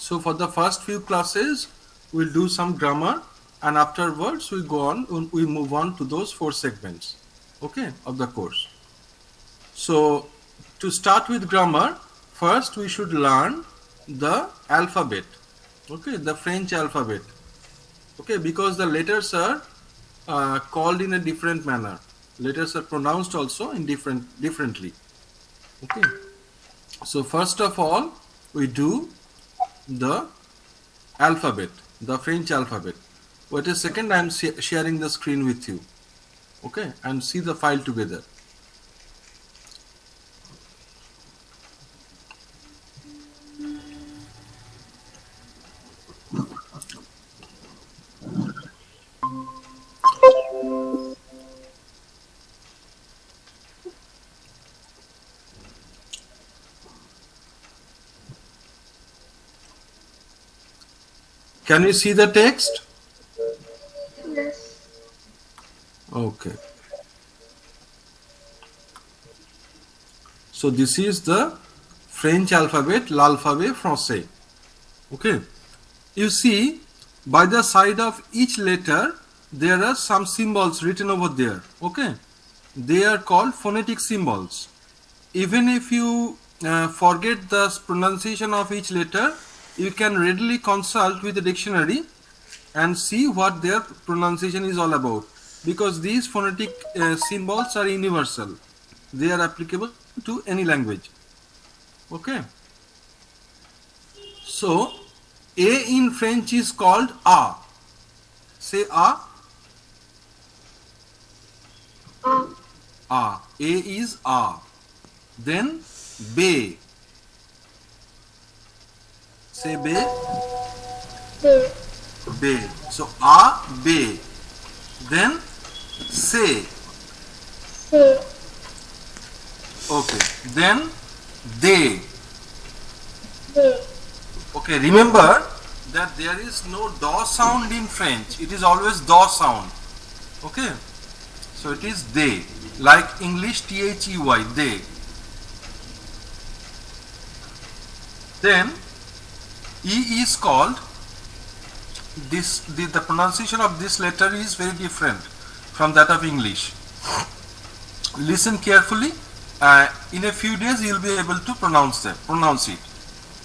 So for the first few classes, we'll do some grammar, and afterwards we move on to those 4 segments, okay, of the course. So to start with grammar, first we should learn the alphabet, okay, the French alphabet, okay, because the letters are called in a different manner. Letters are pronounced also in differently, okay. So first of all, we do the alphabet, the French alphabet. Wait a second, I am sharing the screen with you, okay, and see the file together. Can you see the text? Yes. Okay. So this is the French alphabet, l'alphabet français. Okay. You see, by the side of each letter, there are some symbols written over there. Okay. They are called phonetic symbols. Even if you forget the pronunciation of each letter, you can readily consult with the dictionary and see what their pronunciation is all about, because these phonetic symbols are universal. They are applicable to any language. Okay. So A in French is called A. Say A. A. A. A is A. Then B. Say B. B. B. So A, B. Then C. C. Okay. Then they. D. Okay. Remember that there is no DO sound in French. It is always DO sound. Okay. So it is they. Like English THEY. They. Then E is called, the pronunciation of this letter is very different from that of English. Listen carefully. In a few days you will be able to pronounce it.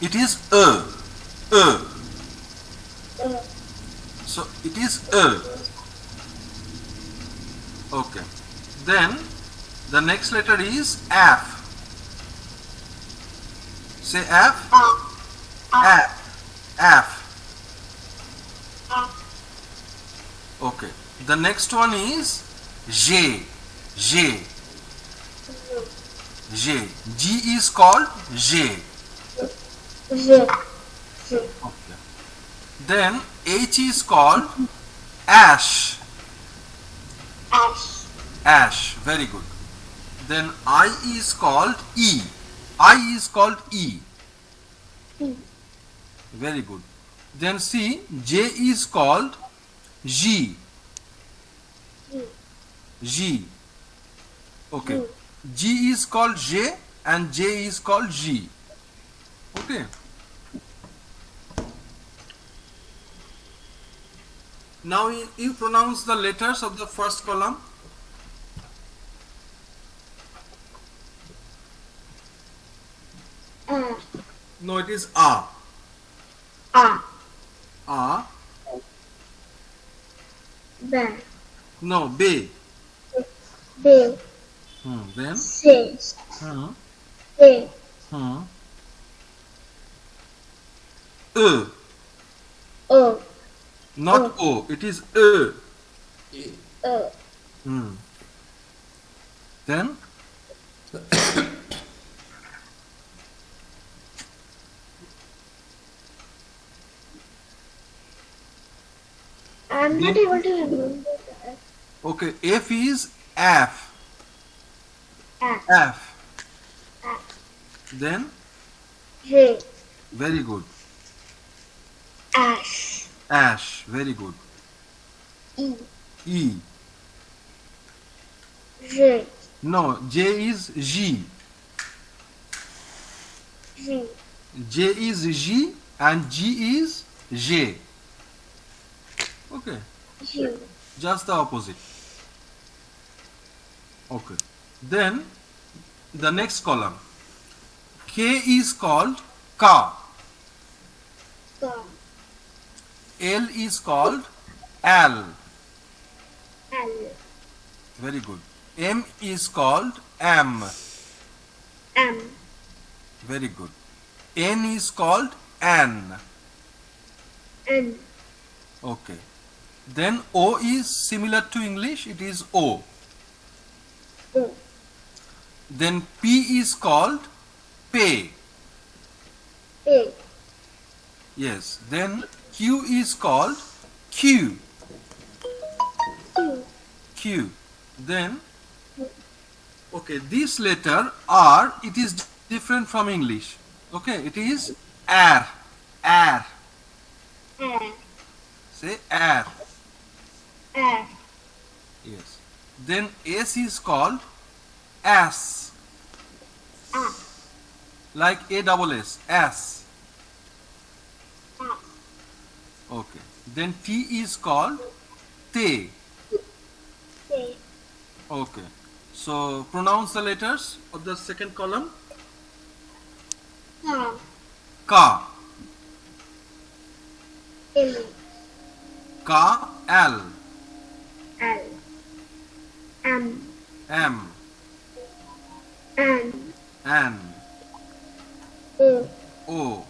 It is E. E. So it is E. Okay. Then the next letter is F. Say F. F. F. Okay. The next one is J. J. J. G is called J. J. Okay. Then H is called Ash. Ash. Ash. Very good. Then I is called E. I is called E. E. Very good. Then see, J is called G. G. Okay. G is called J and J is called G. Okay. Now you pronounce the letters of the first column. A. No, it is A. A. A. B. No, B. B. Then. C. Hmm. D. Hmm. E. O. Not O. It is E. O. Then. I'm not able to remember that. Okay. F is F. F. F. F. Then. J. Very good. Ash. Ash. Very good. E. E. J. No, J is G. G. J is G and G is J. Okay, J. just the opposite. Okay, then the next column, K is called Ka, Ka. L is called Al. L. Very good. M is called Am. M. Very good. N is called An. N. Okay. Then O is similar to English, it is O. O. Then P is called Pay. A. Yes. Then Q is called Q. Q. Q. Then, okay, this letter R, it is different from English. Okay, it is air. Air. Air. Say air. Air. Yes. Then S is called S. S. Like A double S. S. S. Okay. Then T is called Te. T. Okay. So pronounce the letters of the second column. Ka. Ka. L. Ka. L. L. M. M. N. N. O. O.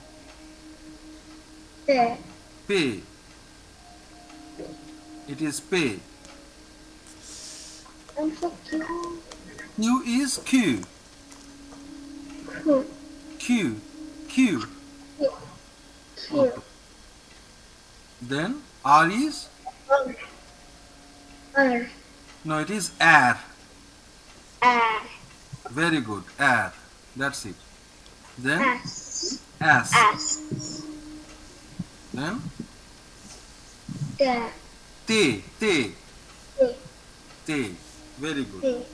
P. P. It is P. And for Q. Q is Q. Q. Q. Q. Q. Q. Okay. Then R is, R. R. no, it is air. R. Very good. Air. That's it. Then S. S. S. Then T. T. T. T. T. Very good. T.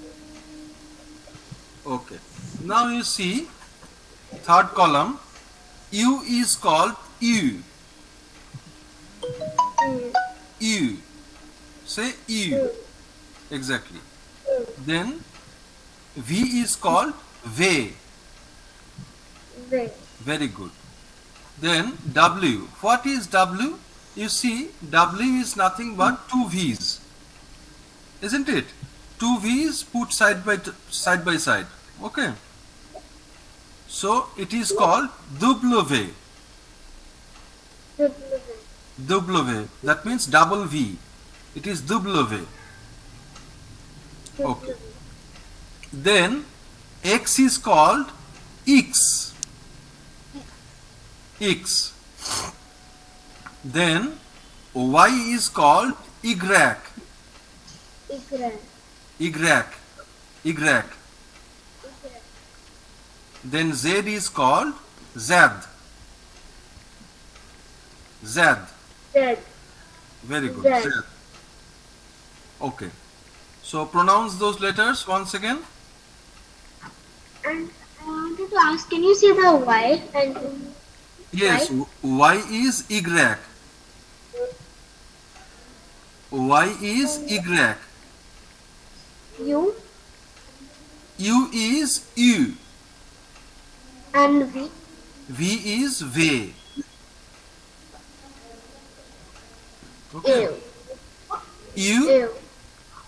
Okay. Now you see third column. U is called U. U. U. Say U. U. Exactly. U. Then V is called V. V. Very good. Then W. What is W? You see, W is nothing but two V's. Isn't it? Two V's put side by side. Okay. So it is called W. W. W. That means double V. It is W. Okay. Then X is called X. X. Then Y is called Y. Y. Y. Y. Then Z is called Z. Z. Z. Very good. Z. Z. Okay. So pronounce those letters once again. And I wanted to ask, can you see the Y and Yes. Y? Y is Y. Y is Y. U U is U. and V? V is V. Okay. U. U, U.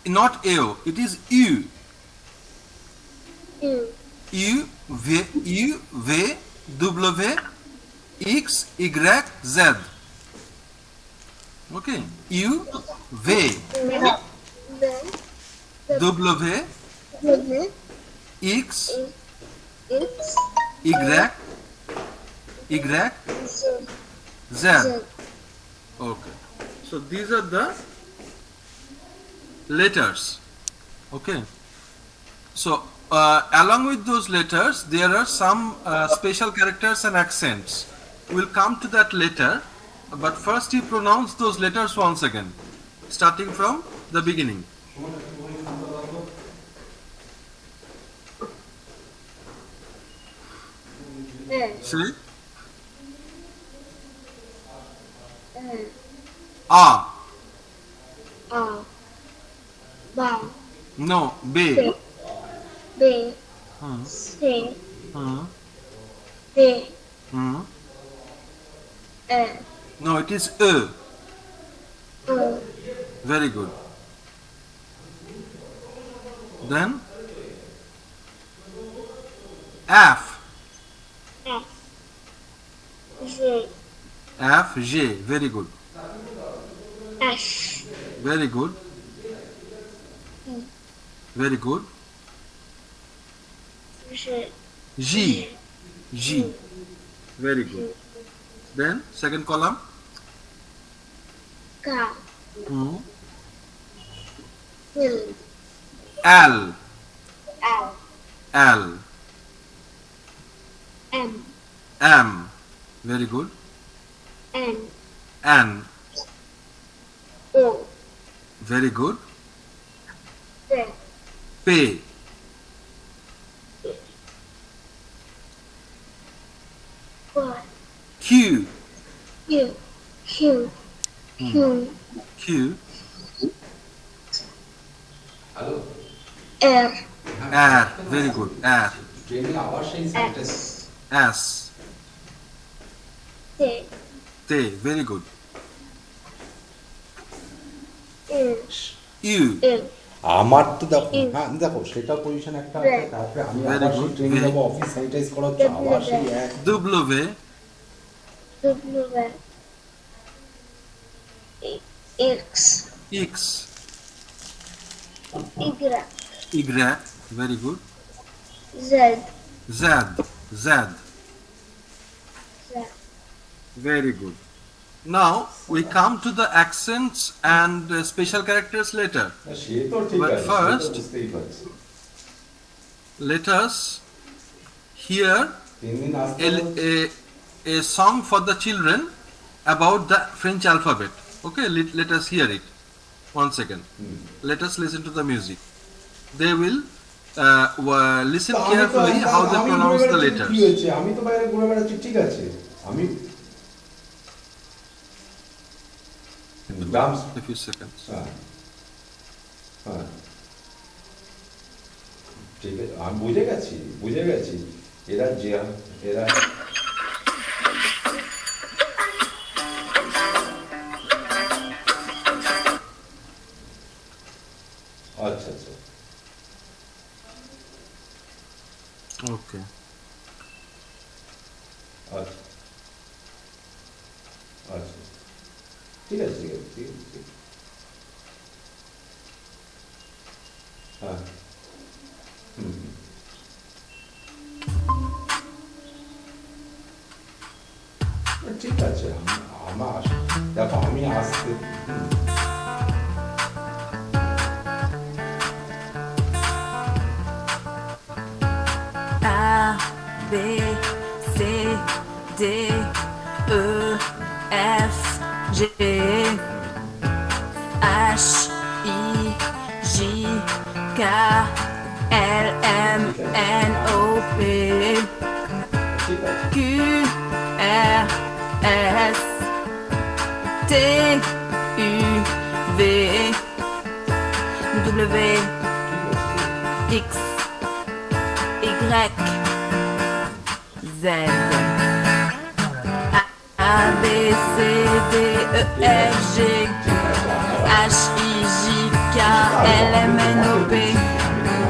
not U. It is U. U. U, V, W, X, Y, Z. Okay. U, V, Then the W, W X, is X Y, Y, Z. Z. Z. Okay. So these are the letters. Okay. So along with those letters, there are some special characters and accents. We'll come to that later. But first you pronounce those letters once again, starting from the beginning. N. See? A. A, Ba, No, B. Se, B, Hmm. C, Hmm. D, Hmm. E, No, it is E. O, Very good. Then F. F, G, F, G. Very good. H, Very good. I, Very good. G, G. G, G. G, Very good. G, Then second column. K, Hmm. L, L. L, L. M, M. Very good. N, N. O, Very good. P, P. Y, Q. Q, Q, Q, Q. R, R. Very good. R. S, S. T, T. Very good. U, U. L, আমার তো দেখো, U, হ্যাঁ দেখো সেটা position একটা V, আছে, তারপরে আমি Very আবার সেই good. ট্রেনে V. যাবো, অফিস স্যানিটাইজ করা হচ্ছে, আবার সেই এক W. W, X, X. Y, Y. Very good. Z, Z. Z. Z, Very good. Now we come to the accents and special characters later. সে তো ঠিক But আছে, সে তো first- বুঝতেই পারছি। Let us hear 3 দিন আসতে a song for the children about the French alphabet. Okay, let us hear it. 1 second. Let us listen to the music. They will listen তো আমি তো carefully how they আমি ঘুরে pronounce the বেড়াচ্ছি, কি letters. হয়েছে? আমি তো বাইরে ঘুরে বেড়াচ্ছি, ঠিক আছে। আমি ড্রামস, A few seconds. হ্যাঁ হ্যাঁ ঠিক আছে, আমি বুঝে গেছি, বুঝে গেছি। এরা যে এরা আচ্ছা আচ্ছা Okay. আচ্ছা আচ্ছা ঠিক আছে ঠিক আছে ঠিক আছে ঠিক আছে। হ্যাঁ হুম হুম। ঠিক আছে আমার দেখো আমি আসতে A, B, C, D, E, F, G, H, I, J, K, L, M, N, O, P, ঠিক আছে Q, R, S, T, U, V, W, X, Y, Z. A, B, C, D, E, F, G, H, I, J, K, L, M, N, O, P,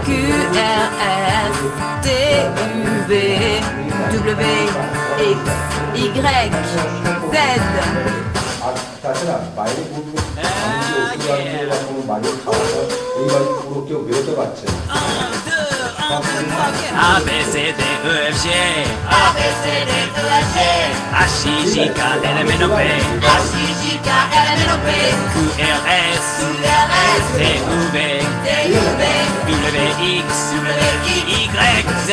Q, R, S, T, U, V, W, X, Y, Z. আর তাছাড়া বাইরে ঘুরবো আমি যে ওষুধ আনতে বা কোনো বাইরে খাওয়া দাওয়া এই বাড়ি পুরো কেউ বেরোতে পারছে না A, B, C, D, E, F, G. A, B, C, D, E, F, G. H, I, J, K, L, M, N, O, P. H, I, J, K, L, M, N, O, P. Q, R, S. T, U, V. W, X. Y, Z.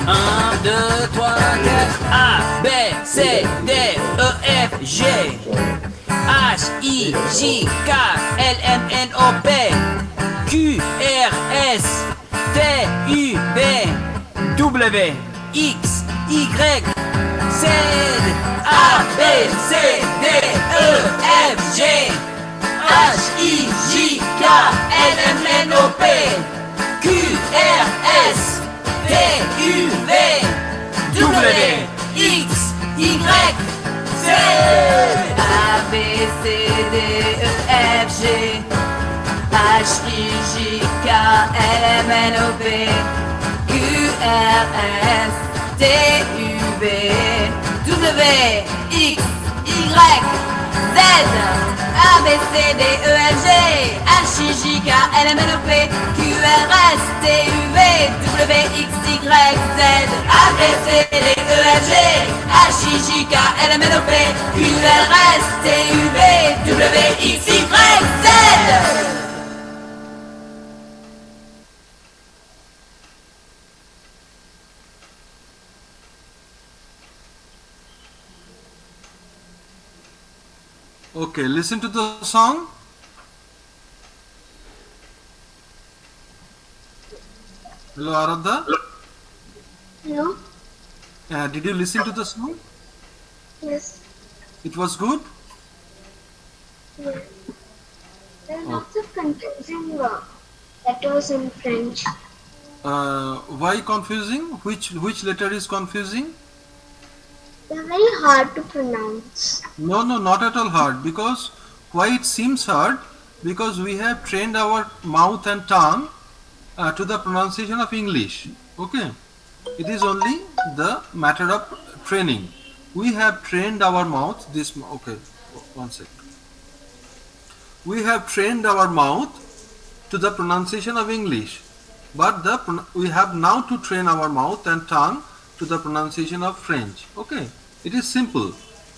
Un, deux, trois, quatre. A, B, C, D, E, F, G. H, I, J, K, L, M, N, O, P, Q, R, S, T, U, V, W, X, Y, Z, A, B, C, D, E, F, G, H, I, J, K, L, M, N, O, P, Q, R, S, T, U, V, W, X, Y, Z. A, B, C, D, E, F, G, H, I, J, K, L, M, N, O, P, Q, R, S, T, U, V, W, X, Y, Z, A, B, C, D, E, F, G, H, I, J, K, L, M, N, O, P, Q, R, S, T, U, V, W, X, Y, Z, A, B, C, D, E, F, G, H, I, J, K, L, M, N, O, P, Q, R, S, T, U, V, W, X, Y, Z. Okay, listen to the song. Hello, Aradha. Hello? Did you listen to the song? Yes. It was good. Yeah. There are lots of confusing letters in French. Why confusing? Which letter is confusing? They're very hard to pronounce. No, not at all hard. Because why it seems hard? Because we have trained our mouth and tongue to the pronunciation of English. Okay, it is only the matter of training. We have trained our mouth. Okay, one second. We have trained our mouth to the pronunciation of English, but we have now to train our mouth and tongue to the pronunciation of French. Okay, it is simple.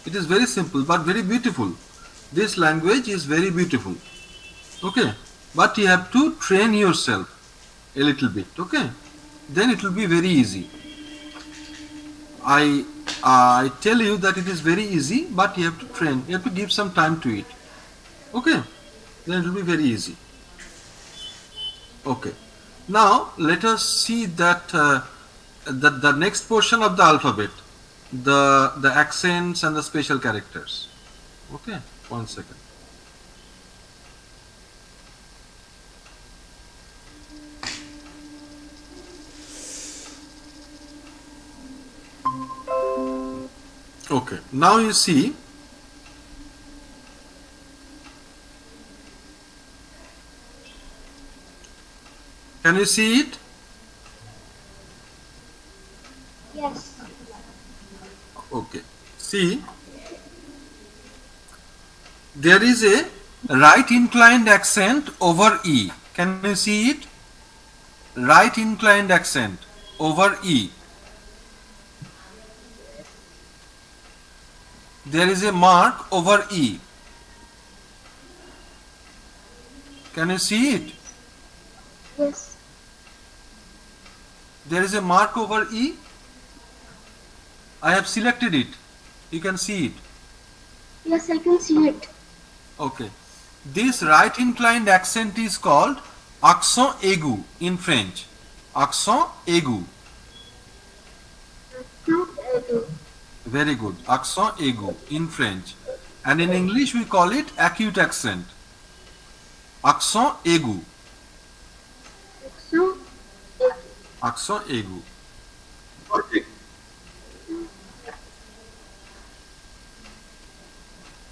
It is very simple but very beautiful. This language is very beautiful. Okay, but you have to train yourself a little bit. Okay, then it will be very easy. I tell you that it is very easy, but you have to train. You have to give some time to it. Okay, then it will be very easy. Okay, now let us see that the next portion of the alphabet, the accents and the special characters. Okay, one second. Okay, now you see can you see it? Yes. Okay, see, there is a right inclined accent over E. Can you see it? Right inclined accent over E. There is a mark over E. Can you see it? Yes. There is a mark over E. I have selected it. You can see it. Yes, I can see it. Okay. This right inclined accent is called accent aigu in French. Accent aigu. I do. Very good. Accent aigu in French. And in English we call it acute accent. Accent aigu. So, Accent aigu.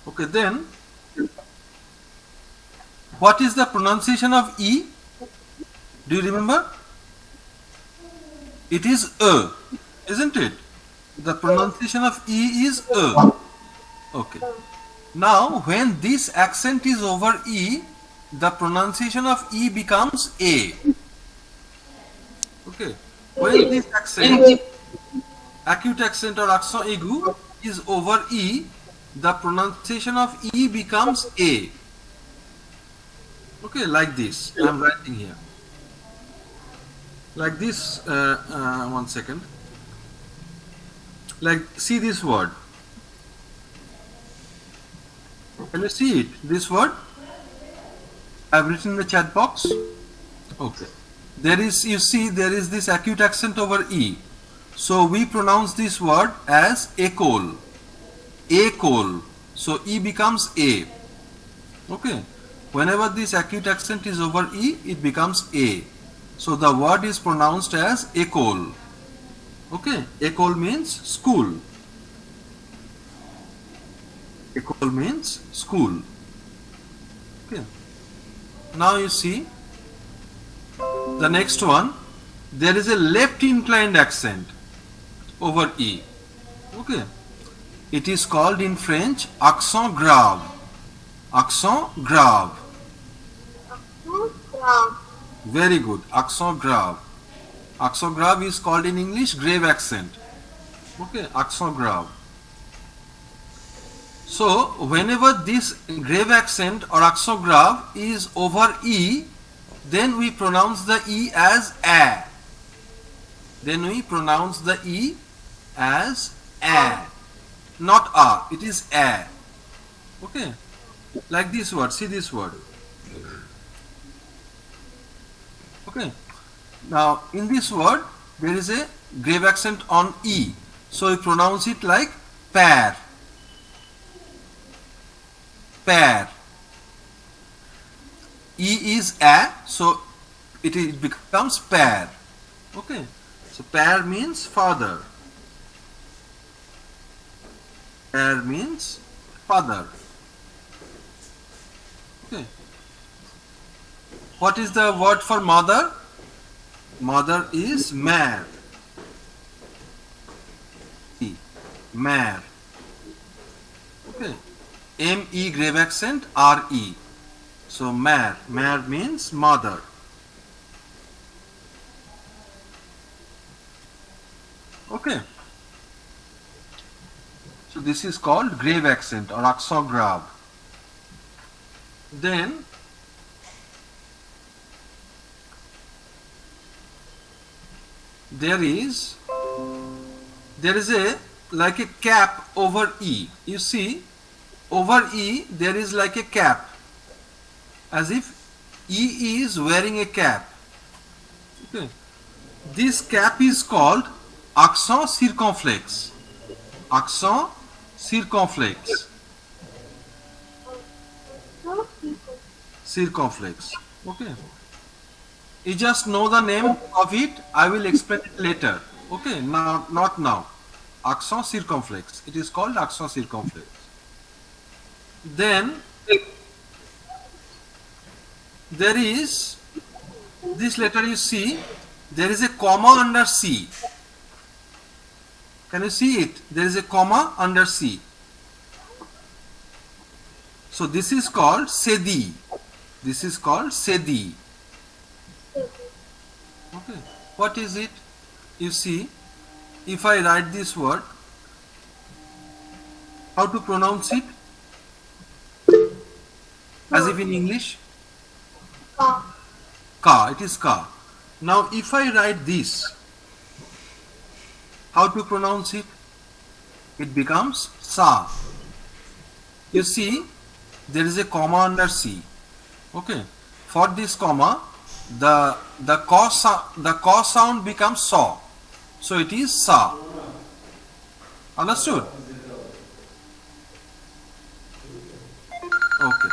Okay, then what is the pronunciation of E? Do you remember? It is E, isn't it? The pronunciation of E is E. Okay. Now, when this accent is over E, the pronunciation of E becomes A. Okay. When this accent, acute accent or accent aigu is over E, the pronunciation of E becomes A. Okay, like this. I am writing here. Like this, one second. Like, see this word. Can you see it? This word? I have written in the chat box. Okay. There is, you see, there is this acute accent over E. So we pronounce this word as école. École. So E becomes A. Okay. Whenever this acute accent is over E, it becomes A. So the word is pronounced as école. Okay. École means school. École means school. Okay. Now you see the next one. There is a left inclined accent over E. Okay. It is called in French accent grave. Accent grave. Very good. Accent grave. Accent grave is called in English grave accent. Okay. Accent grave. So whenever this grave accent or accent grave is over E, then we pronounce the E as A. Then we pronounce the E as A. Not A. It is A. Okay. Like this word. See this word. Okay. Now in this word there is a grave accent on E. So we pronounce it like pear. Pear. E is A, so it becomes pear. Okay. So pear means father. Pear means father. Okay. What is the word for mother? Mother is mère. Mère. Okay. M-E grave accent R-E. So mère. Mère means mother. Okay. So this is called grave accent or accent grave. Then there is a like a cap over E. You see, over E there is like a cap, as if E is wearing a cap. Okay. This cap is called accent circonflexe. Accent circonflexe. Circonflexe. Okay. You just know the name of it. I will explain it later. Okay. Now, not now. Accent circonflexe. It is called accent circonflexe. Then there is this letter you see. There is a comma under C. Can you see it? There is a comma under C. So this is called sedi. This is called sedi. Okay. What is it? You see, if I write this word, how to pronounce it? As if in English? Ka. It is ka. Now if I write this, how to pronounce it? It becomes sa. You see, there is a comma under C. Okay. For this comma, the ka sound becomes saw. So it is sa. Understood? Okay.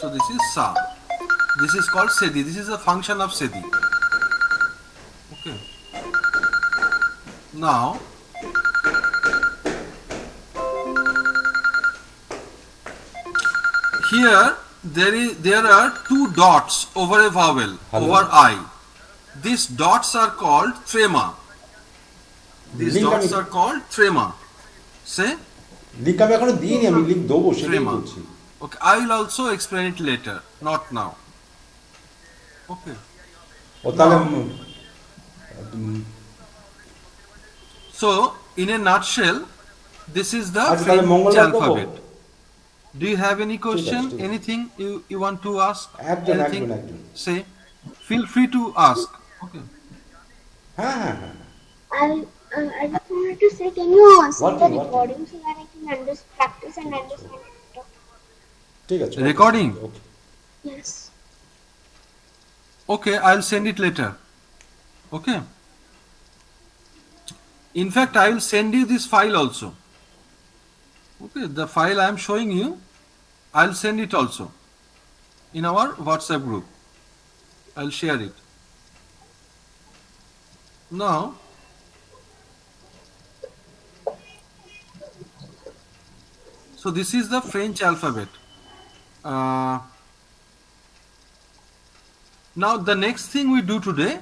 So this is sa. This is called sedi. This is a function of sedi. Okay. Now here there are two dots over a vowel. Hello? Over I. These dots are called trema. These Link dots আমি- are called trema. Say link আমি এখনো দিইনি, আমি link দেবো সেটাই trema. বলছি। Okay, I will also explain it later, not now. Okay. ও তাহলে So in a nutshell, this is the আচ্ছা তাহলে French মঙ্গলবার দেবো? alphabet. Do you have any question? ঠিক আছে। Anything you want to ask? একদম Anything? একদম। Say. Feel free to ask. Okay. হ্যাঁ হ্যাঁ হ্যাঁ। I just wanted to say, can you send the What? recording so that I can practice and understand it? ঠিক আছে। Recording? Okay. Yes. Okay, I'll send it later. Okay. In fact, I will send you this file also. Okay, the file I am showing you, I'll send it also in our WhatsApp group. I'll share it. Now, so this is the French alphabet. Uh, Now the next thing we do today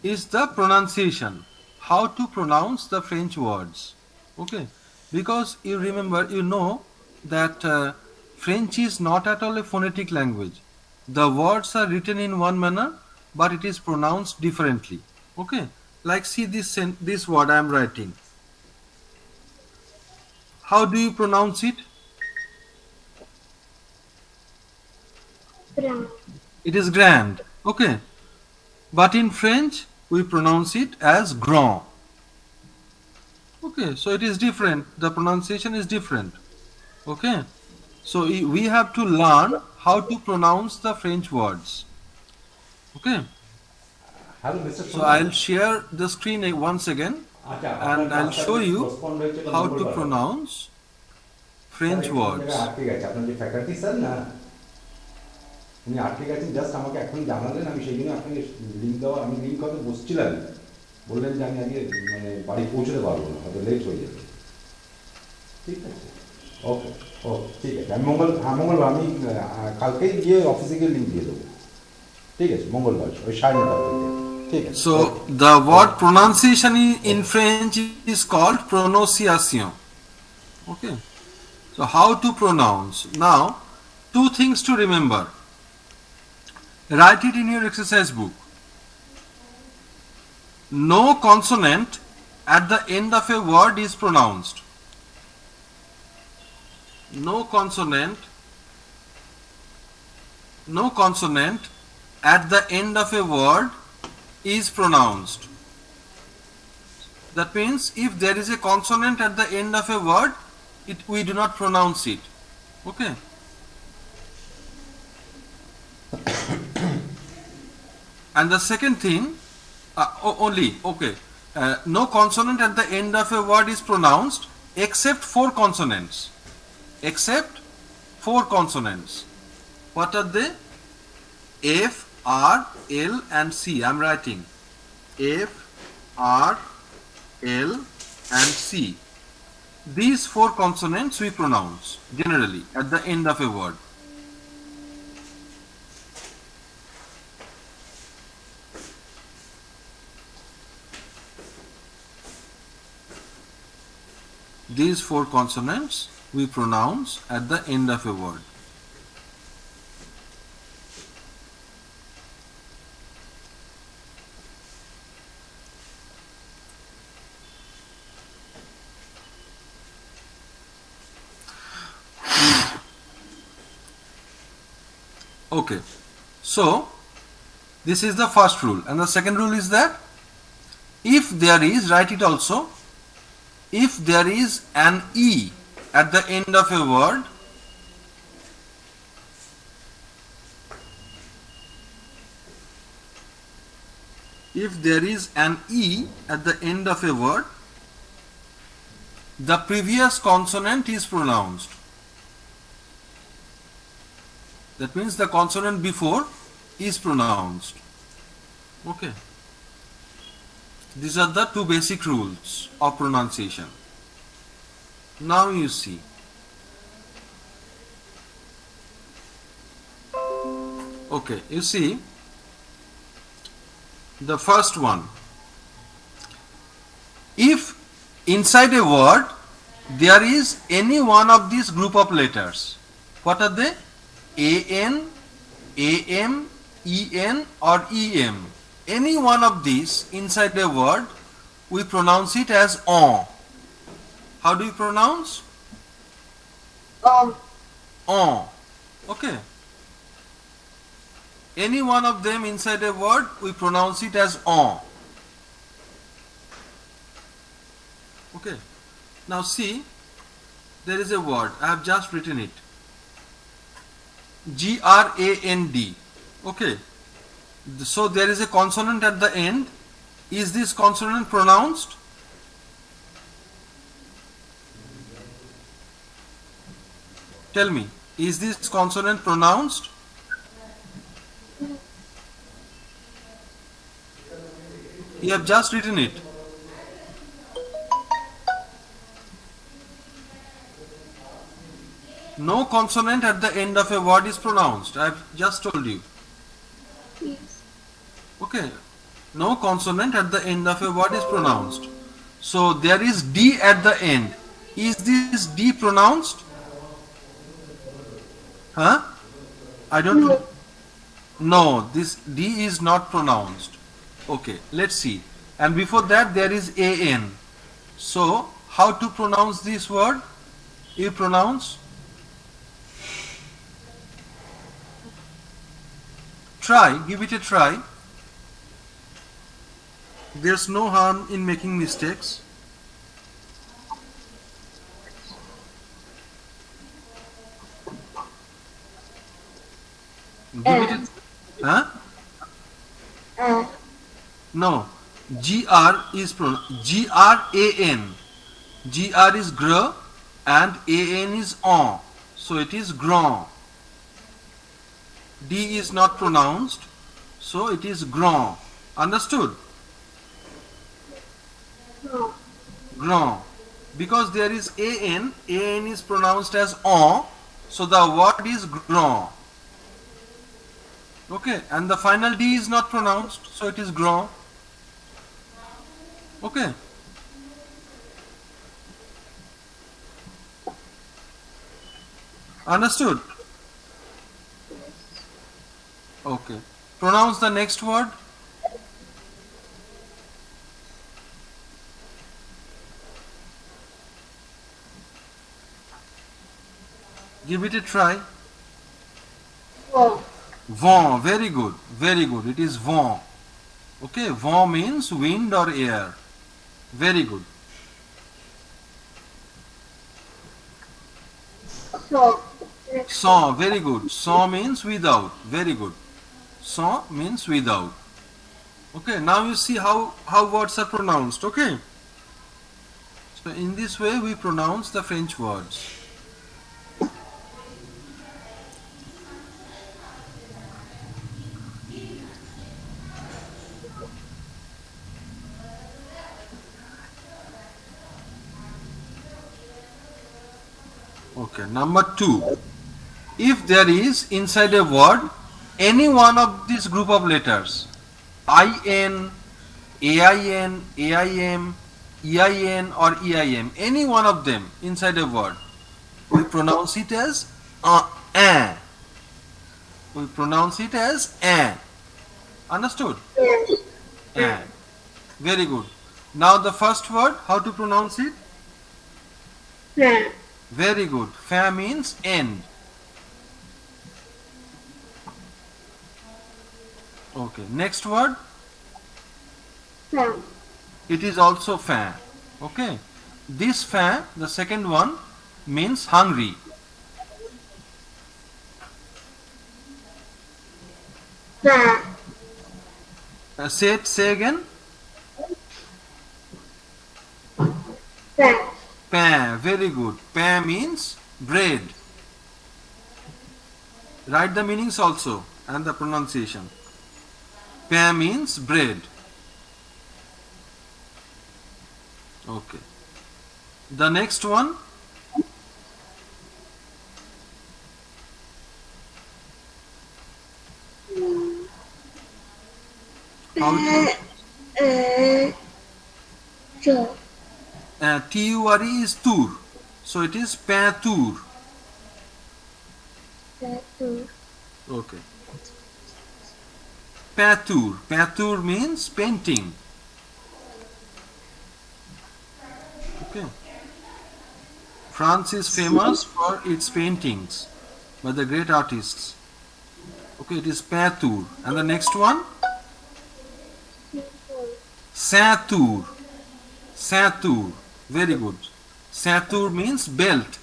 is the pronunciation. How to pronounce the French words. Okay, because you remember, you know that French is not at all a phonetic language. The words are written in one manner, but it is pronounced differently. Okay, like see this word I am writing. How do you pronounce it? Brown. It is grand. Okay, but in French we pronounce it as grand. Okay, so it is different. The pronunciation is different. Okay, so we have to learn how to pronounce the French words. Okay, hello mister so সোনা, I'll share the screen once again আচ্ছা আপনার and I'll কাজটা show যে you postponed হয়েছে এটা how to মঙ্গলবার। pronounce sir French একটু কোন words. জায়গায় আটকে গেছে, আপনার যে ফ্যাকাল্টি স্যার না, উনি আটকে গেছেন, জাস্ট আমাকে এখন জানালেন, আমি সেই জন্য আপনাকে লিঙ্ক দেওয়া, আমি লিঙ্ক হয়তো বসছিলাম, বললেন যে আমি আজকে মানে বাড়ি পৌঁছতে পারবো না, হয়তো লেট হয়ে যাবে। ঠিক আছে, ওকে ওকে ঠিক আছে, আমি মঙ্গলবার আমি কালকেই গিয়ে অফিসে গিয়ে লিঙ্ক দিয়ে দেবো। ঠিক আছে, মঙ্গলবার ওই 9:30 থেকে। ঠিক আছে। So the word pronunciation in French is called prononciation. Okay, so how to pronounce? Now, two things to remember. Write it in your exercise book. No consonant at the end of a word is pronounced. No consonant at the end of a word is pronounced. That means if there is a consonant at the end of a word, we do not pronounce it. Okay. And the second thing, no consonant at the end of a word is pronounced except four consonants. Except four consonants. What are they? F, R, L and C. I'm writing F, R, L and C. These four consonants we pronounce generally at the end of a word. These four consonants we pronounce at the end of a word. Okay, so this is the first rule, and the second rule is that if there is, write it also, if there is an E at the end of a word, if there is an E at the end of a word, the previous consonant is pronounced. That means the consonant before is pronounced. Okay. These are the two basic rules of pronunciation. Now you see. Okay, you see the first one. If inside a word there is any one of these group of letters, what are they? AN, AM, EN or EM. Any one of these inside a word, we pronounce it as on. How do you pronounce? On. Okay. Any one of them inside a word, we pronounce it as on. Okay. Now see, there is a word, I have just written it. GRAND. Okay. So there is a consonant at the end. Is this consonant pronounced? Tell me, is this consonant pronounced? You have just written it. No consonant at the end of a word is pronounced. I have just told you. Yes. Okay. No consonant at the end of a word is pronounced. So there is D at the end. Is this D pronounced? Huh? I don't. No. No, this D is not pronounced. Okay, let's see. And before that there is AN. So how to pronounce this word? You pronounce. Try, give it a try. There's no harm in making mistakes. Give it a, huh? No, GR is GRAN. GR is gr and AN is on. So it is grand. D is not pronounced. So it is grand. Understood? No. Grand. Because there is AN is pronounced as on. So the word is grand. Okay, and the final D is not pronounced. So it is grand. Okay. Understood? Okay. Pronounce the next word. Give it a try. No. Vent. Very good. Very good. It is vent. Okay. Vent means wind or air. Very good. So. Sans. Very good. Sans means without. Very good. Sans means without. Okay. Now you see how words are pronounced. Okay. So in this way we pronounce the French words. Okay, number 2. If there is inside a word any one of this group of letters, IN, AIN, AIM, EIN or EIM, any one of them inside a word, we pronounce it as an. We pronounce it as an. Understood? An. Very good. Now the first word, how to pronounce it? Fan. Very good. Fa means end. Okay. Next word. Fan. It is also fa. Okay. This fa, the second one, means hungry. Fan. Say again. Fan. Pain. Very good. Pain means bread. Write the meanings also and the pronunciation. Pain means bread. Okay. The next one. How Joe. T-U-R-E is tour. So it is peinture. Okay. Peinture. Peinture means painting. Okay. France is famous for its paintings by the great artists. Okay, it is peinture. And the next one? Ceinture. Ceinture. Very good. Ceinture means belt.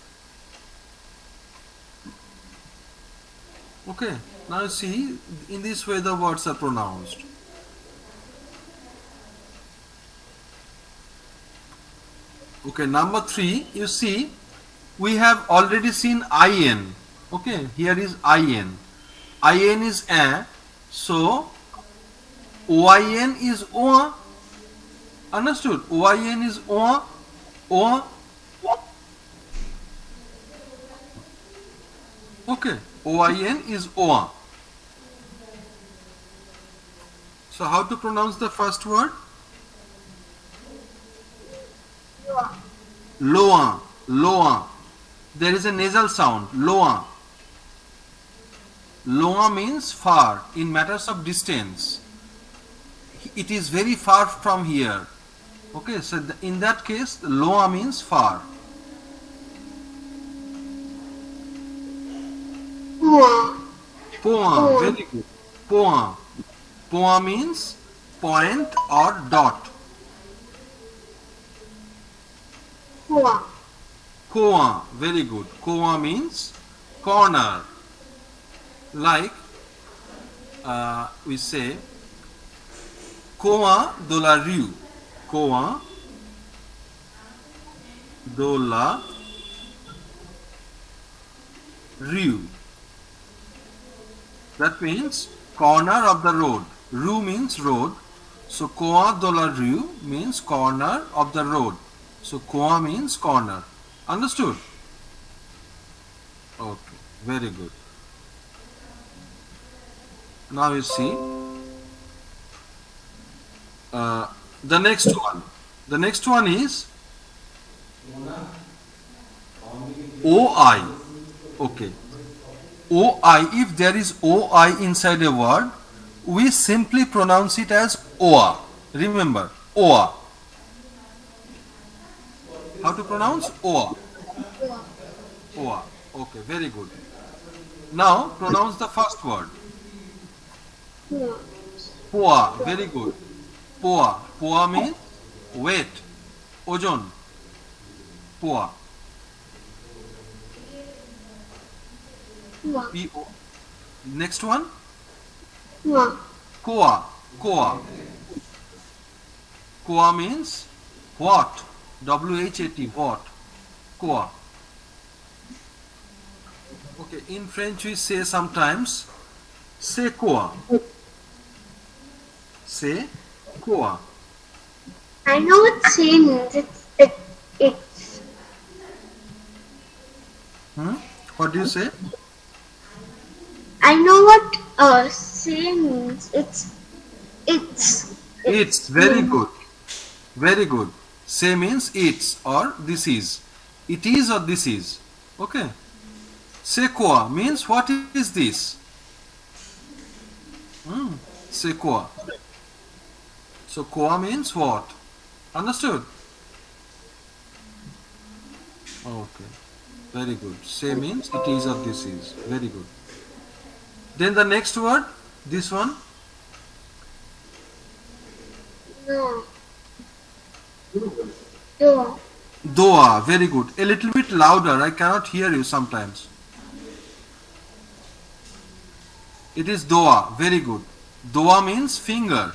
Okay. Now you see, in this way the words are pronounced. Okay, number 3, you see, we have already seen in. Okay, here is in. In is a, so oin is o. Understood? Oin is o. O. Okay, oin is o. So how to pronounce the first word? Loa. Loa. There is a nasal sound. Loa. Loa means far in matters of distance. It is very far from here. Okay, so in that case, loa means far. Poa. Poa, very good. Poa. Poa means point or dot. Poa. Koa, very good. Koa means corner. Like we say, Koa dola riu. Koa dola riu. That means corner of the road. Ru means road. So Koa dola riu means corner of the road. So Koa means corner. Understood? Okay, very good. Now you see the next one. The next one is OI. Okay. OI, if there is OI inside a word, we simply pronounce it as OA. Remember, OA. How to pronounce OA? OA. Okay, very good. Now pronounce the first word. Poa. Poa, very good. Poa. Poa means weight. Ojon. Poa. Poa. P-O. Next one. Poa. Koa. Koa. Koa means what? W-H-A-T. What? Koa. Okay, in French we say sometimes c'est quoi? C'est quoi? I know what say means. It's. What do you say? I know what say means. It's. It's very good. Very good. Say means it's or this is. It is or this is. Okay. C'est quoi means what is this? C'est quoi? So quoi means what? Understood? Okay. Very good. Say means it is or this is. Very good. Then the next word, this one. No. Doa. Doa. Very good. A little bit louder. I cannot hear you sometimes. It is doa. Very good. Doa means finger.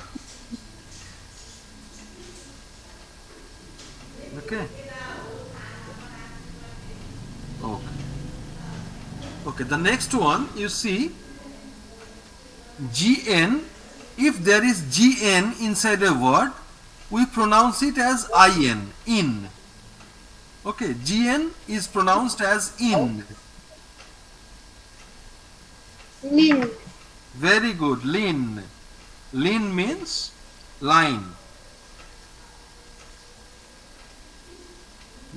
Okay. Okay. Okay. The next one, you see, GN. If there is GN inside a word, we pronounce it as IN. In. Okay. GN is pronounced as in. Lin. Very good. Lin. Lin means line.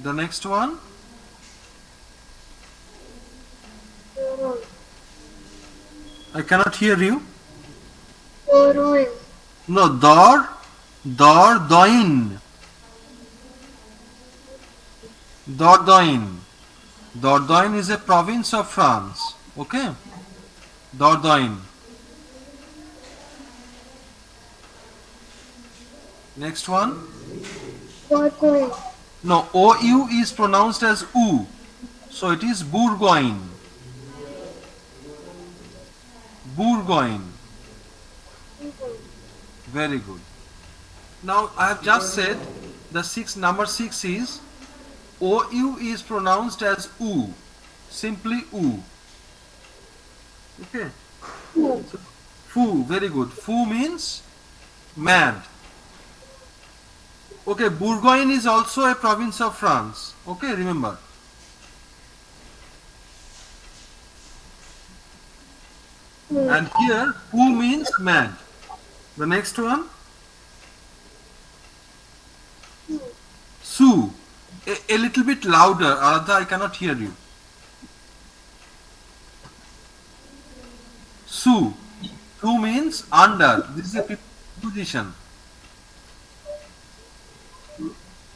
The next one. Doa. I cannot hear you. Doin. No, Dordogne. Dordogne. Dordogne is a province of France. Okay? Dordogne. Next one. Bourgogne. No, OU is pronounced as U. So it is Bourgogne. Bourgogne. Very good. Now I have just said the number 6 is OU is pronounced as U, simply U. Okay. So, fou, very good. Fou means mad. Okay, Bourgogne is also a province of France. Okay, remember. And here, fou means mad. The next one, Sue. A little bit louder, Aradha, I cannot hear you. Sue. Sue means under. This is a preposition.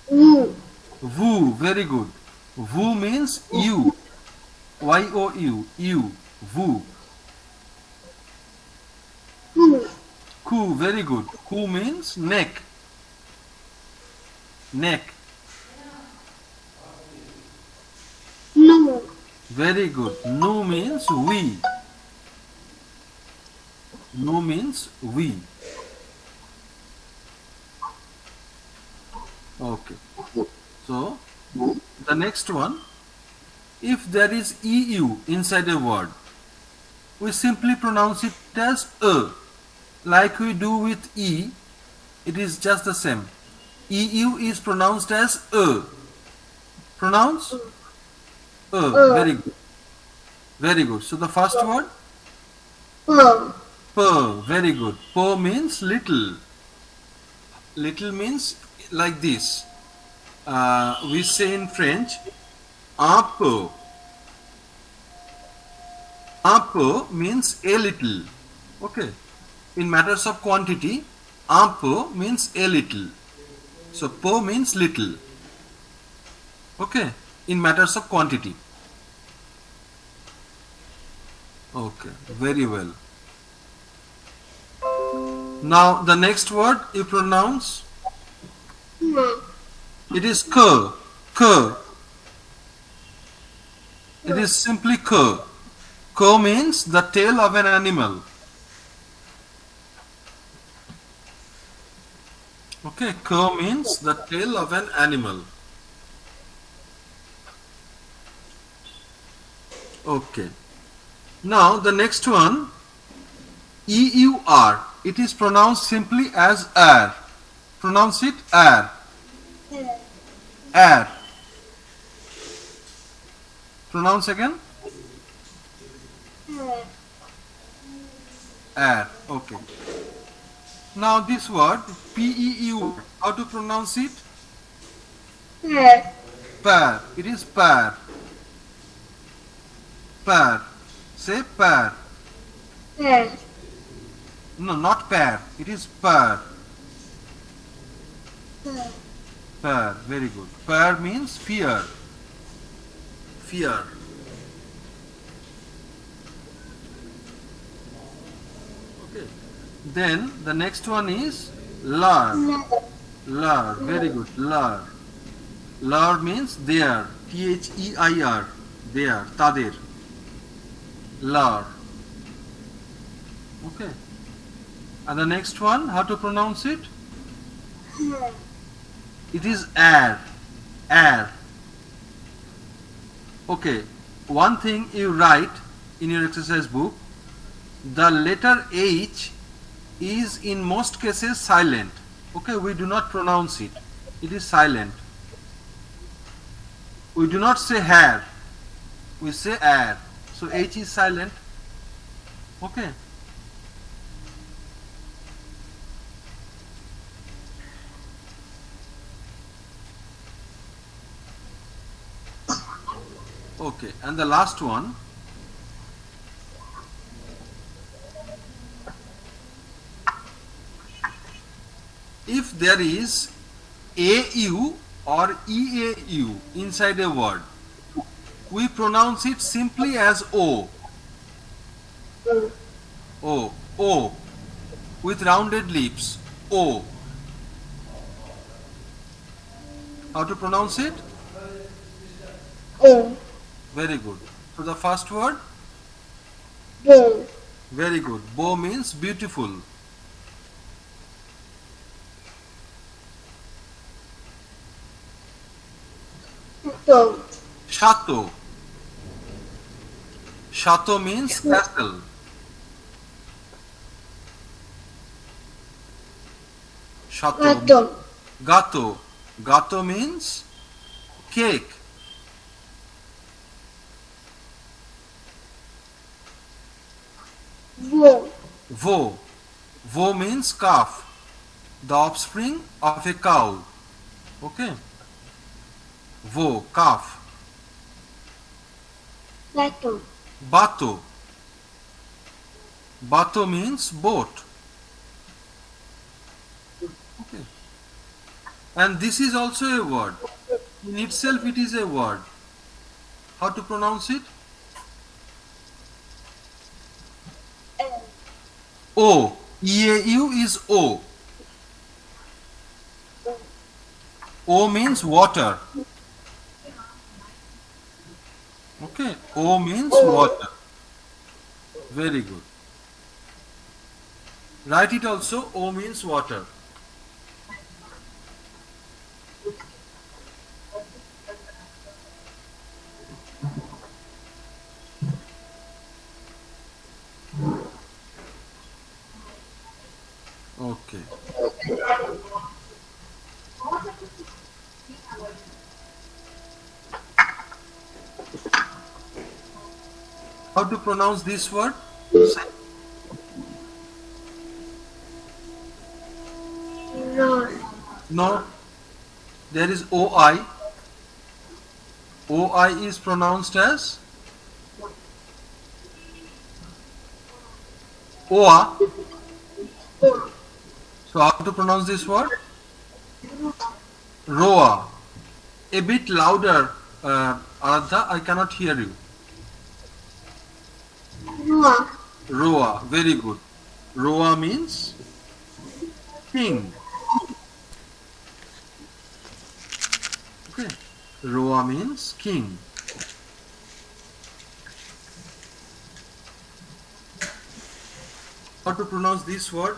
Woo. Woo, very good. Woo means you. Y-O-U, you. Woo. Woo. Coo, very good. Coo means neck. Neck. No. Very good. No means we. No means we. Okay. So, the next one, if there is EU inside a word, we simply pronounce it as like we do with E. It is just the same. EU is pronounced as Pronounce very good. Very good. So the first word, very good. Po means little. Little means like this. We say in French, un peu. Un peu means a little. Okay. In matters of quantity, un peu means a little. So po means little. Okay. In matters of quantity. Okay. Very well. Now the next word you pronounce, it is cur. Cur. It is simply cur. Cur means the tail of an animal. Okay, cur means the tail of an animal. Okay. Now the next one, EUR. It is pronounced simply as air. Pronounce it air. Air. Pronounce again. Air. Okay. Now this word, PEU. How to pronounce it? Pear. It is pear. Pear. Say pear. No, not pear. It is pear. Pear. Very good. Pear means fear. Fear. Okay. Then the next one is lar. Lar. Very good. Lar. Lar means there. THEIR. There. Tadir. Lar. Okay. And the next one, how to pronounce it? It is air. Air. Okay. One thing you write in your exercise book, the letter H is in most cases silent. Okay, we do not pronounce it. It is silent. We do not say hair. We say air. So H is silent. Okay. Okay, and the last one, if there is AU or EAU inside a word, we pronounce it simply as O. O. O. With rounded lips. O. How to pronounce it? Very good. So the first word? Very good. Beau means beautiful. Shato. Shato. Shato means castle. Shato. Gato. Gato. Gato means cake. Vo. Vo. Vo means calf. The offspring of a cow. Okay. Vo, calf. Bato. Bato. Bato means boat. Okay. And this is also a word. In itself it is a word. How to pronounce it? O. E-A-U is O. O means water. Okay. O means water. Very good. Write it also. O means water. Okay. How to pronounce this word? Nor. No. There is O-I. O-I is pronounced as O-A. So how to pronounce this word? Roa. A bit louder, Aradha. I cannot hear you. Noa. Roa. Very good. Roa means king. Okay. Roa means king. How to pronounce this word?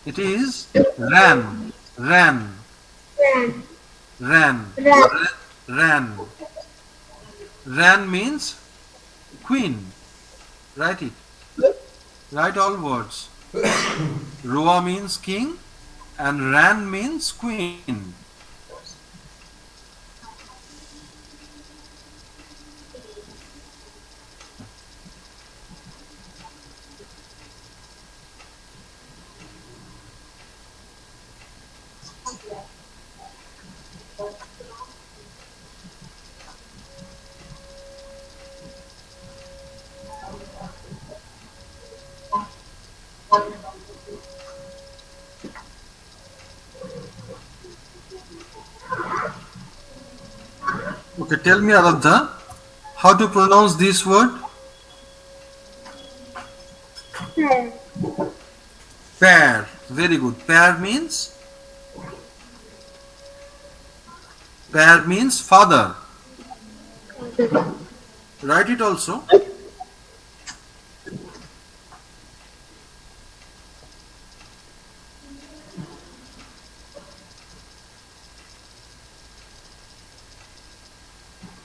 It is ran. Ran. Ran. Ran. Ran. Ran. Ran means queen. Write it. Write all words. Roa means king and Ran means queen. Okay, tell me Aradha, how to pronounce this word? Pear. Pair. Very good. Pair means father. Write it also.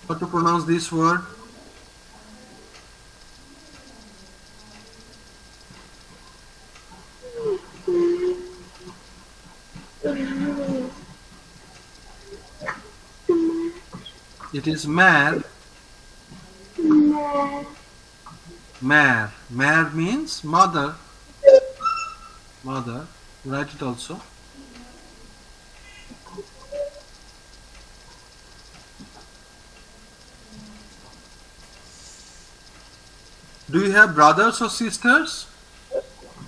How to pronounce this word? It is mare. Mar. Mare. Mare means mother. Mother. Write it also. Do you have brothers or sisters?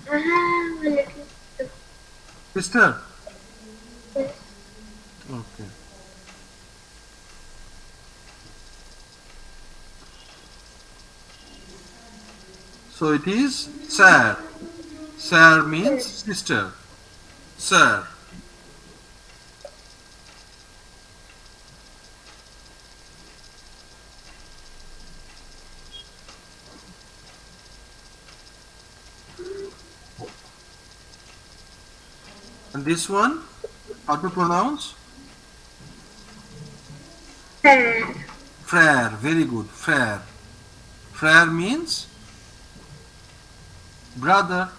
I have a little Sister? yes. Okay. So it is sir. Sir means sister. Sir. And this one, how to pronounce? Fair. Frère. Very good. Frère. Frère means brother.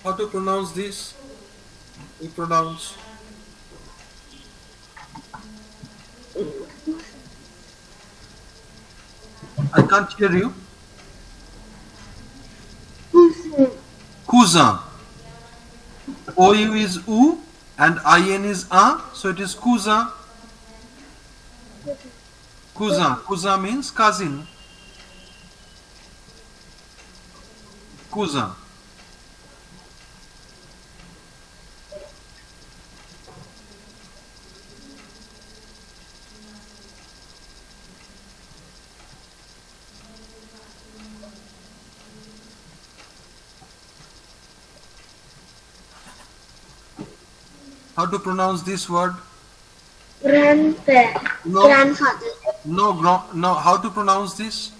How to pronounce this? We pronounce. I can't hear you. Cousin. Cousin. OU is U and IN is A, so it is cousin. Cousin. Cousin means cousin. Cousin. How to pronounce this word? Grandpère. No. Grandfather. No. How to pronounce this?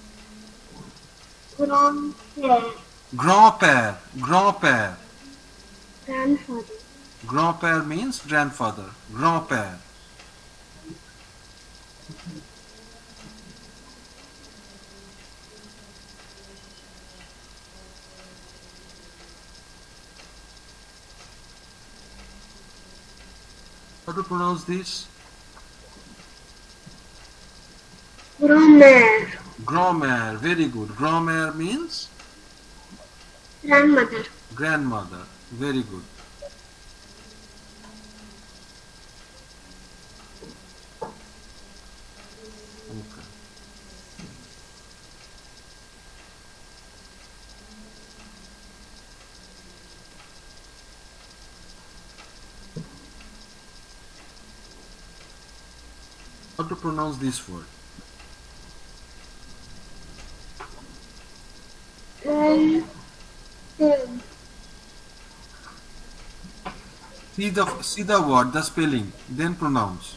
Grandpère. Grand-père. Grand-père. Grandfather. Grand-père means grandfather. Grand-père. How to pronounce this? Grandmère. Grand-mère. Very good. Grand-mère means Grandmother. grandmother. Very good. Okay. How to pronounce this word? And See the word, the spelling, then pronounce.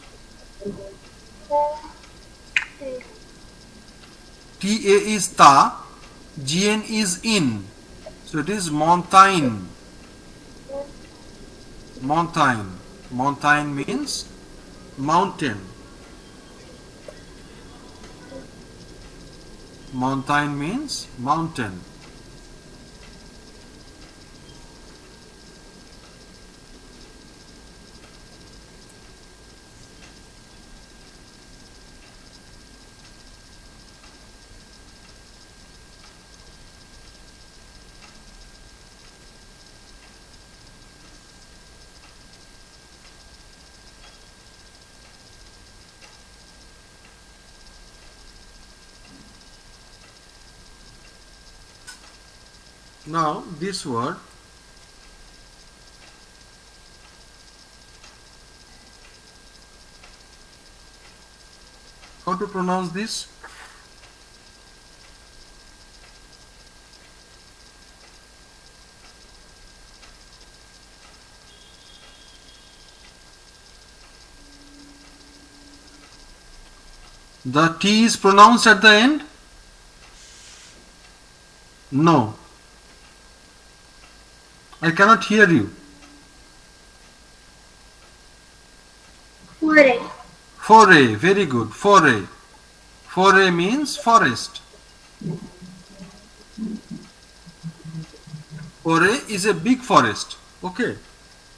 TA is ta, GN is in. So it is mountain. Mountain. Mountain means mountain. Mountain means mountain. Now this word, how to pronounce this? The T is pronounced at the end? No. I cannot hear you. foray. Foray, very good. Foray. Foray means forest. Foray is a big forest. Okay.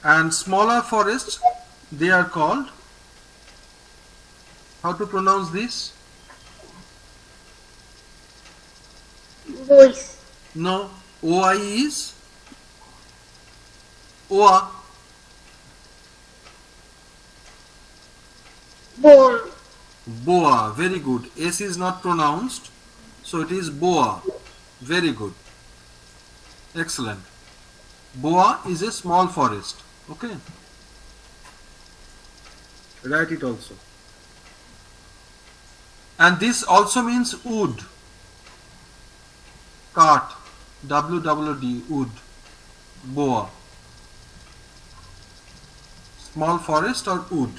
And smaller forests, they are called, how to pronounce this? Voice. No. OI is OA. Boa. Boa. Very good. S is not pronounced. So it is boa. Very good. Excellent. Boa is a small forest. Okay. Write it also. And this also means wood. Cart. WWD. Wood. Boa. Small forest or wood.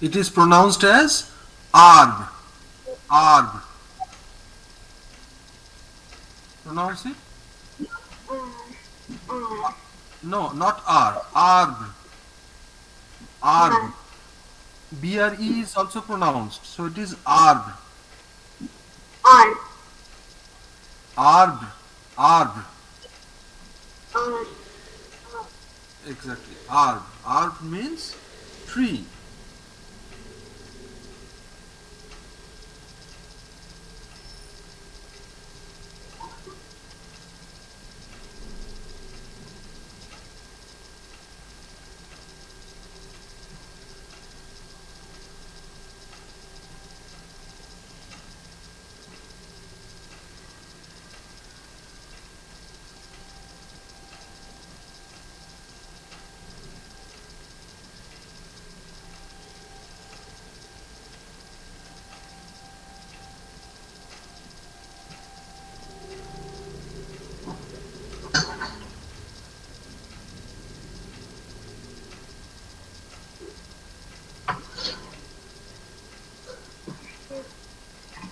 It is pronounced as arb. Arb. Pronounce it? No, not R. Arb. Arb. BRE is also pronounced. So it is arb. R. Arb. Arb. R. Exactly. Arb. Arb means tree.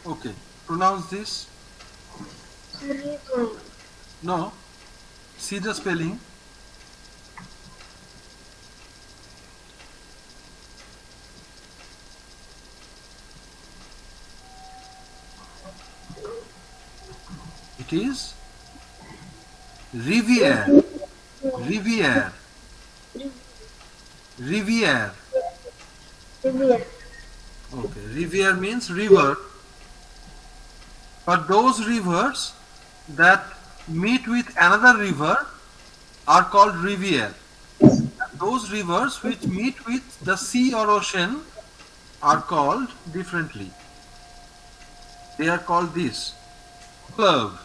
Okay. Pronounce this. River. No. See the spelling. It is rivière. Rivière. Rivière. River. Okay. Rivière means river. But those rivers that meet with another river are called rivière. Those rivers which meet with the sea or ocean are called differently. They are called this. Fleuve.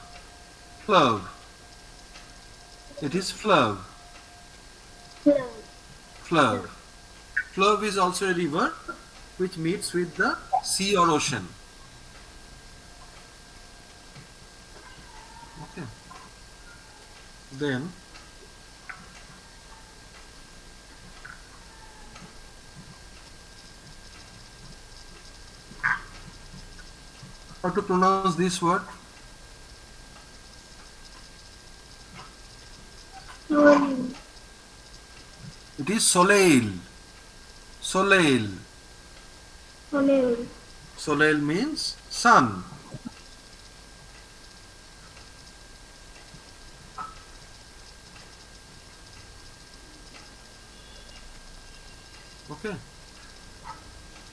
Fleuve. It is fleuve. Flood. Fleuve. Fleuve is also a river which meets with the sea or ocean. Okay. Then how to pronounce this word? Soil. It is soleil. Soleil. Soil. Soleil means sun. Okay.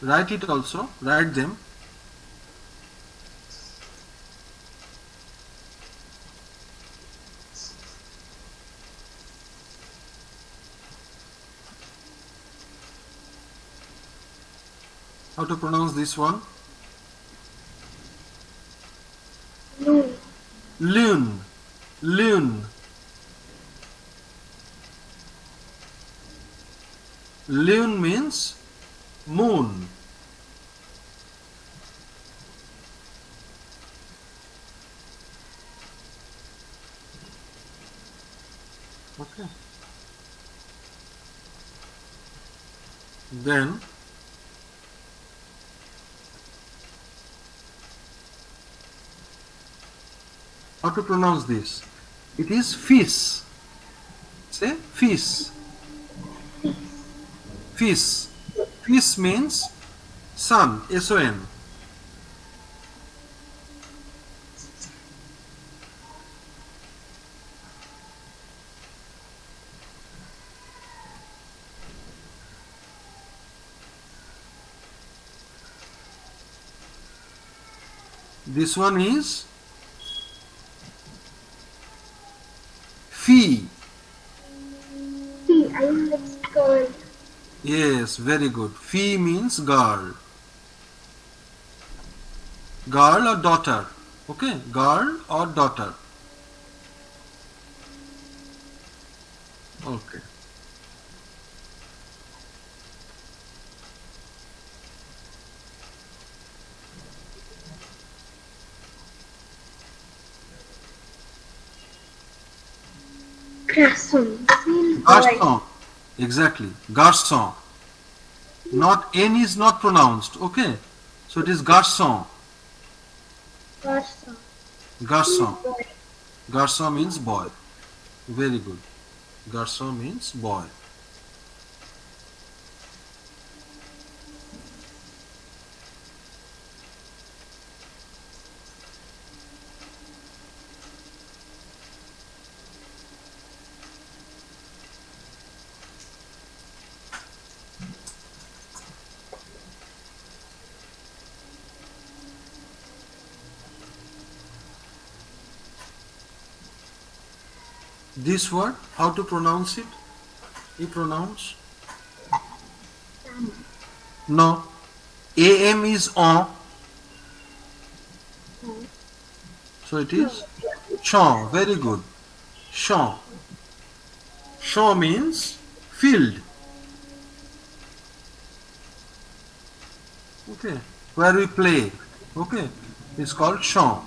Write it also. Write them. How to pronounce this one? Loon. Lune. Lune. Lune means moon. Okay. Then how to pronounce this? It is fish. Say fish. Fish. Fish means sun. S-O-N. This one is fee. Fee. I think it's girl. Yes, very good. Fee means girl. Girl or daughter. Okay, girl or daughter. Okay. Garçon. This means boy. Garçon. Exactly. Garçon. Not N is not pronounced. Okay. So it is garçon. Garçon. Garçon. Boy. Garçon means boy. Very good. Garçon means boy. This word, how to pronounce it? You pronounce? No. AM is on. So it is champ. Very good. Champ. Champ means field. Okay. Where we play. Okay. It's called champ.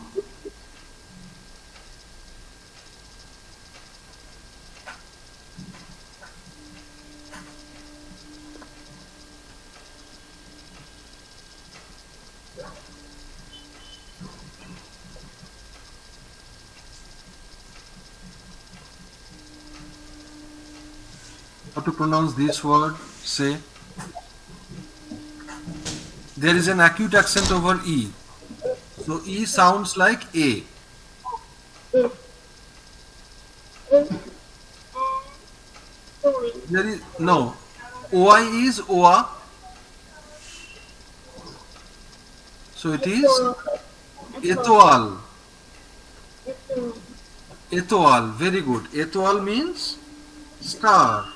How to pronounce this word? Say. There is an acute accent over E. So E sounds like A. Is. Is. Boy. There is no. OI is OA. So it is Etoile. Etoile. Very good. Etoile means star.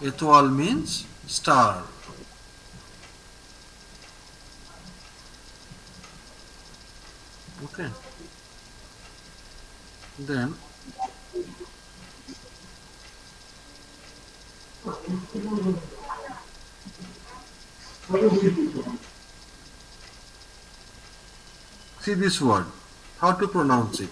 Etoile means star. Okay. Then see this word. How to pronounce it?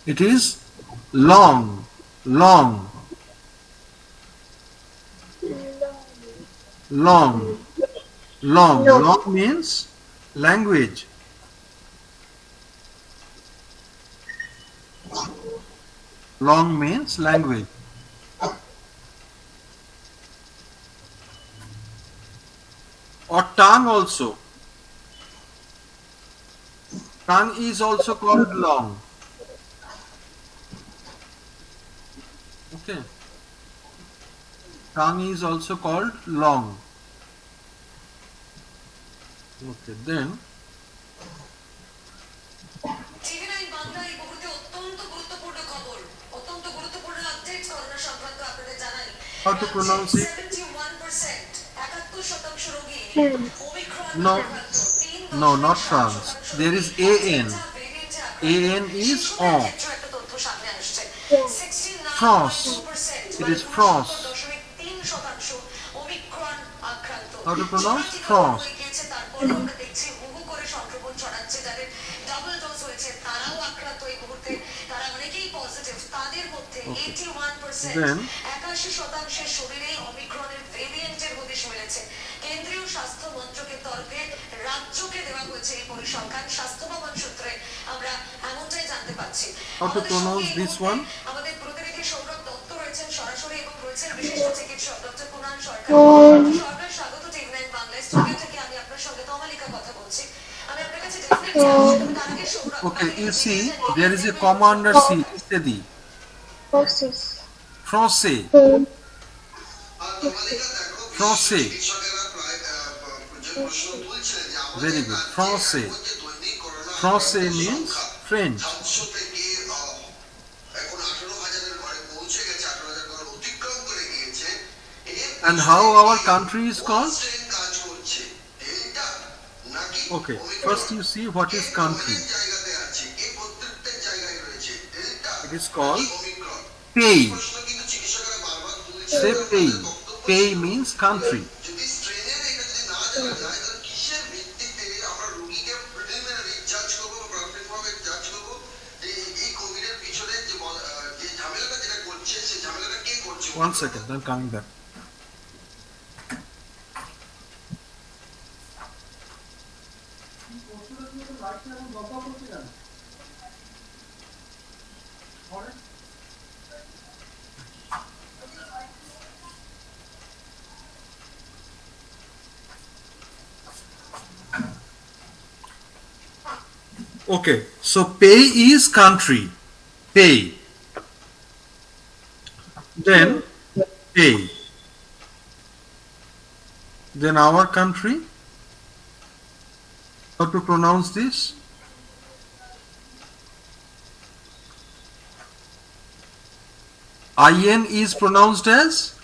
It is long, long, long, long. Long means language. Long means language. Or tongue also. Tongue is also called long. Okay. Tongue is also called long. Okay, then টিভি9 Bangla এই মুহূর্তে অত্যন্ত গুরুত্বপূর্ণ খবর, অত্যন্ত গুরুত্বপূর্ণ update corona সংক্রান্ত আপনাদের জানাই। how to pronounce it? 71% 71% রোগী France. ওমিক্রন No, আক্রান্ত, no, not France. 3.7% There is রোগী AN. ডেল্টা ভেরিয়েন্টে আক্রান্ত। AN is শিশুদের on. ক্ষেত্রেও একটা তথ্য সামনে আসছে। France. 69.2% It is France. 69.3% Omicron আক্রান্ত। How to pronounce? সবাই France. হয়ে গিয়েছে, তারপরেও আমরা দেখছি হুহু করে সংক্রমণ ছড়াচ্ছে। যাদের ডাবল ডোজ হয়েছে তারাও আক্রান্ত এই মুহূর্তে, তারা অনেকেই পজিটিভ। তাদের মধ্যে 81% Then 81% শরীরে অমিক্রনের ভেরিয়েন্টের হদিশ মিলেছে। কেন্দ্রীয় স্বাস্থ্য মন্ত্রকের তরফে রাজ্যকে দেওয়া হয়েছে এই পরিসংখ্যান। স্বাস্থ্য ভবন সূত্রে আমরা এমনটাই জানতে পাচ্ছি। how to আমাদের pronounce সঙ্গে এই this মুহূর্তে one? আমাদের প্রতিনিধি সৌরভ দত্ত রয়েছেন সরাসরি এবং রয়েছেন বিশিষ্ট চিকিৎসক ডক্টর কুণাল সরকার। সরকার স্বাগত টিভি9 বাংলায়। স্টুডিও থেকে আমি আপনার সঙ্গে তমালিকা কথা বলছি। আমি আপনার কাছে ডেফিনেটলি রয়েছে তবে তার আগে সৌরভ Okay, আপনাকে you একটু জানিয়ে see, জানি there is কেন্দ্রীয় a commander C, Istedi, Horses. Francais, Hmm. Francais. Very good. Francais. Francais means French. And how our country is called? Okay, first you see what is country. It is called pay. Say pay. Pay means country. One second, I'm coming back. Okay, so pay is country. Pay. Then pay. Then our country. How to pronounce this? IN is pronounced as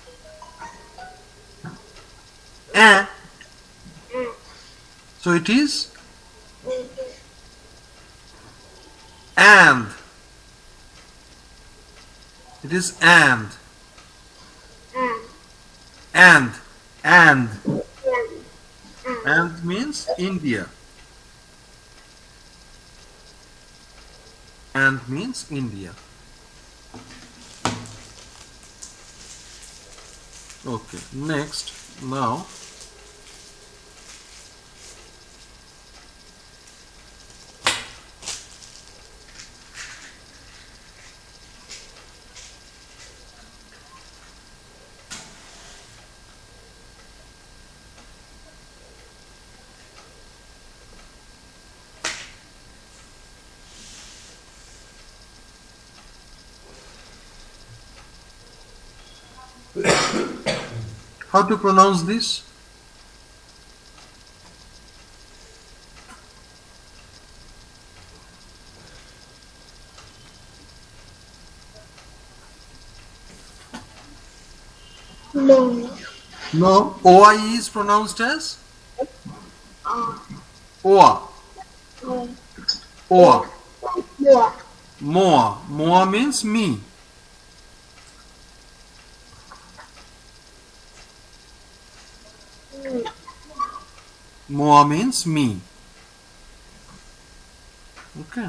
A. So it is and. It is and. And. And. And means India. And means India. Okay, next, now how to pronounce this? No. No, OI is pronounced as OA. OA. More. Moa. Moa means me. Moa means me. Okay.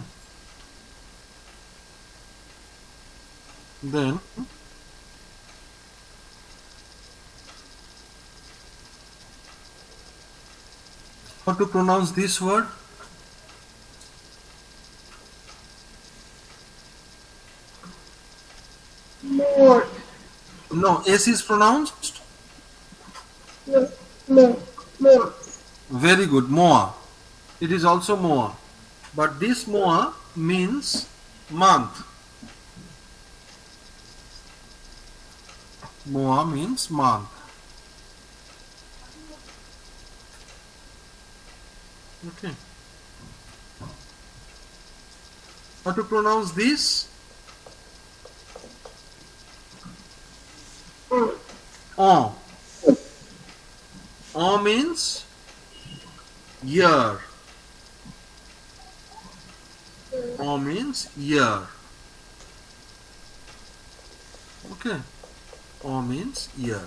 Then how to pronounce this word? More. No, S is pronounced. No. More. More. Very good, Moa. It is also Moa. But this Moa means month. Moa means month. Okay. How to pronounce this? On. On means year. On means year. Okay. On means year.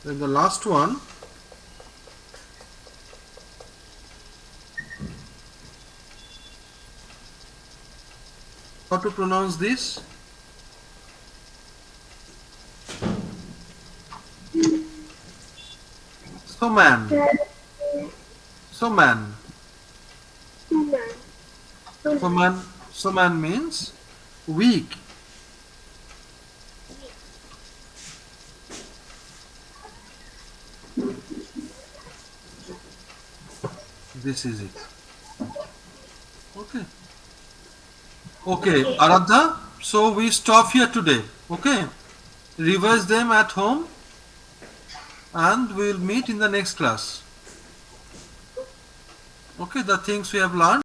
Then the last one. How to pronounce this? Soman. Soman. Soman. Soman means weak. This is it. Okay. Okay, Aradha. So we stop here today. Okay. Revise them at home and we'll meet in the next class. Okay, the things we have learned.